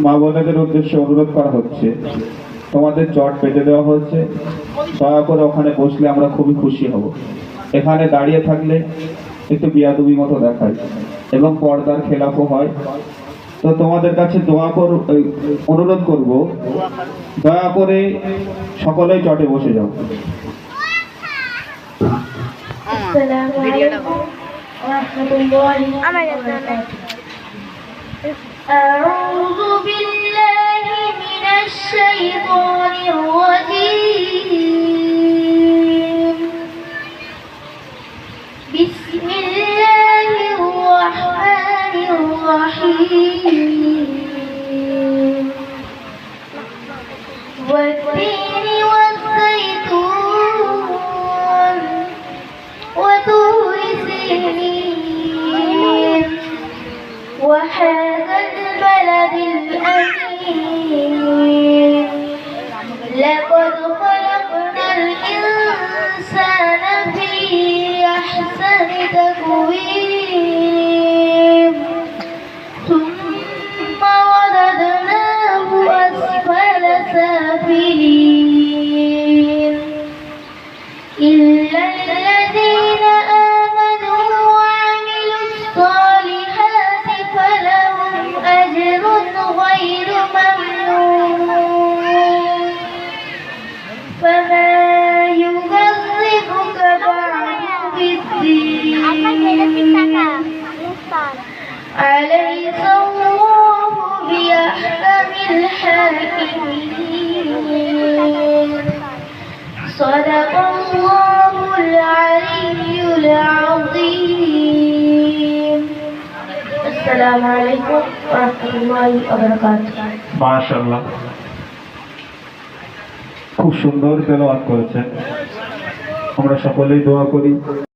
মা বোনেদের উদ্দেশ্যে অনুরোধ করা হচ্ছে, তোমাদের চট পেতে দেওয়া হচ্ছে, দয়া করে ওখানে বসলে আমরা খুবই খুশি হব। এখানে দাঁড়িয়ে থাকলে একটু বিয়াদবি মতো দেখায় এবং পর্দার খেলাফও হয়। তো তোমাদের কাছে অনুরোধ করব, দয়া করে সকলেই চটে বসে যাও। আসসালামু আলাইকুম ওয়া রাহমাতুল্লাহি ওয়া বারাকাতুহু। আউযু বিল্লাহি মিনাশ শাইতানির রাজীম। বিসমিল্লাহির রাহমানির রাহিম। والتين والزيتون وطور سينين وهذا البلد الأمين لقد خلقنا الإنسان في أحسن تقويم ثم رددناه أسفل سافلين إلا الذين آمنوا وعملوا الصالحات فلهم أجر غير ممنون فما يكذبك بعد بالدين أليس الله بأحكم الحاكمين صدق الله العلي العظيم السلام عليكم ورحمة الله وبركاته মাশাআল্লাহ, খুব সুন্দর তেলাওয়াত করেছেন। আমরা সকলেই দোয়া করি